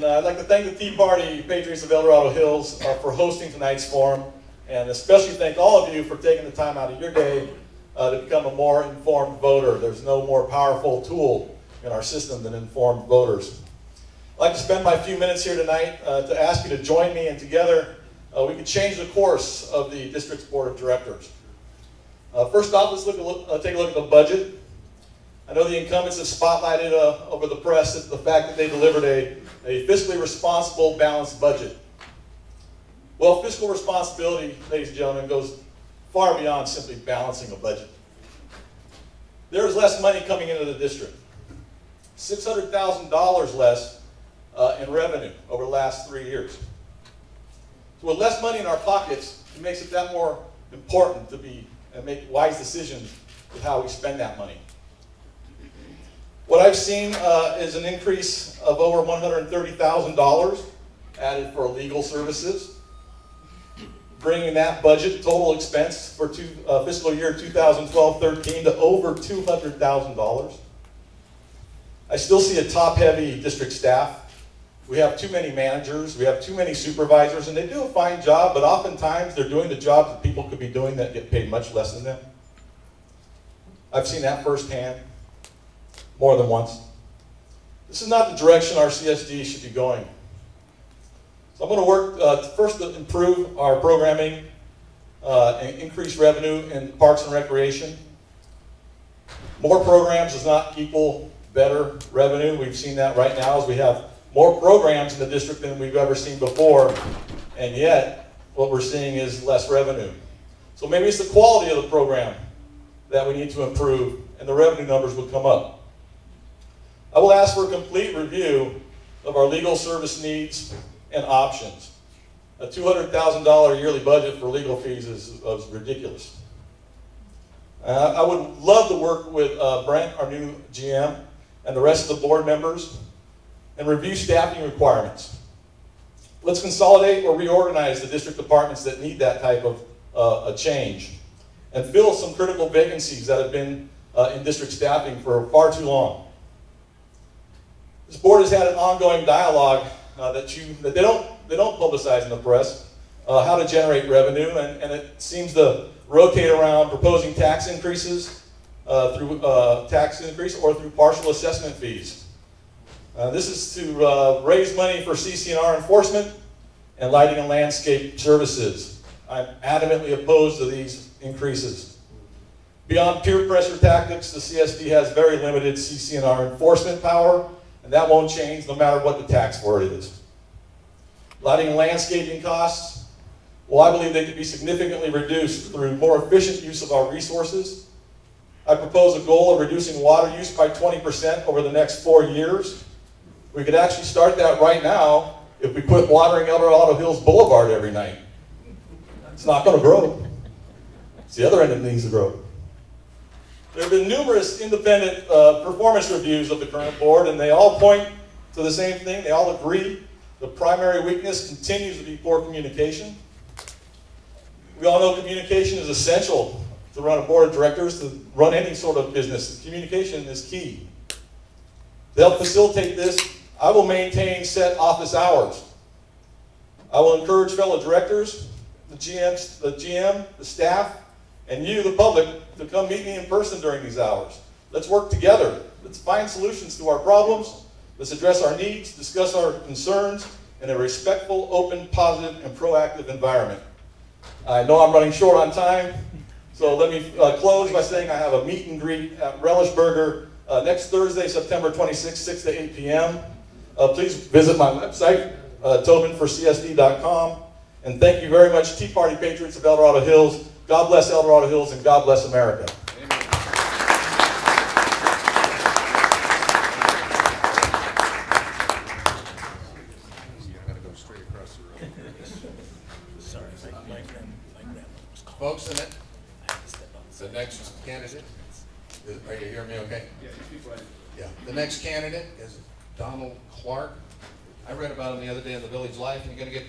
I'd like to thank the Tea Party Patriots of El Dorado Hills for hosting tonight's forum, and especially thank all of you for taking the time out of your day to become a more informed voter. There's no more powerful tool in our system than informed voters. I'd like to spend my few minutes here tonight to ask you to join me, and together we can change the course of the district's board of directors. First off, let's take a look at the budget. I know the incumbents have spotlighted over the press the fact that they delivered a fiscally responsible, balanced budget. Well, fiscal responsibility, ladies and gentlemen, goes far beyond simply balancing a budget. There is less money coming into the district. $600,000 less in revenue over the last 3 years. So with less money in our pockets, it makes it that more important to make wise decisions with how we spend that money. What I've seen is an increase of over $130,000 added for legal services, bringing that budget total expense for fiscal year 2012-13 to over $200,000. I still see a top-heavy district staff. We have too many managers, we have too many supervisors, and they do a fine job, but oftentimes they're doing the jobs that people could be doing that get paid much less than them. I've seen that firsthand more than once. This is not the direction our CSD should be going. So I'm going to work first to improve our programming and increase revenue in parks and recreation. More programs does not equal better revenue. We've seen that right now as we have more programs in the district than we've ever seen before, and yet what we're seeing is less revenue. So maybe it's the quality of the program that we need to improve, and the revenue numbers will come up. I will ask for a complete review of our legal service needs and options. A $200,000 yearly budget for legal fees is ridiculous. I would love to work with Brent, our new GM, and the rest of the board members and review staffing requirements. Let's consolidate or reorganize the district departments that need that type of a change and fill some critical vacancies that have been in district staffing for far too long. This board has had an ongoing dialogue that they don't publicize in the press, how to generate revenue, and it seems to rotate around proposing tax increases through tax increase or through partial assessment fees. This is to raise money for CC&R enforcement and lighting and landscape services. I'm adamantly opposed to these increases. Beyond peer pressure tactics, the CSD has very limited CC&R enforcement power, and that won't change no matter what the tax for it is. Lighting and landscaping costs, well, I believe they could be significantly reduced through more efficient use of our resources. I propose a goal of reducing water use by 20% over the next 4 years. We could actually start that right now if we quit watering El Dorado Hills Boulevard every night. It's not going to grow. It's the other end that needs to grow. There have been numerous independent performance reviews of the current board, and they all point to the same thing. They all agree the primary weakness continues to be poor communication. We all know communication is essential to run a board of directors, to run any sort of business. Communication is key. To help facilitate this, I will maintain set office hours. I will encourage fellow directors, the GM, the staff, and you, the public, to come meet me in person during these hours. Let's work together. Let's find solutions to our problems. Let's address our needs, discuss our concerns in a respectful, open, positive, and proactive environment. I know I'm running short on time, so let me close by saying I have a meet and greet at Relish Burger next Thursday, September 26th, 6 to 8 p.m. Please visit my website, tobinforcsd.com. And thank you very much, Tea Party Patriots of El Dorado Hills. God bless El Dorado Hills, and God bless America. Amen. Folks, the next candidate, are you hearing me okay? Yeah. The next candidate is Donald Clark. I read about him the other day in the Village Life, and you're going to get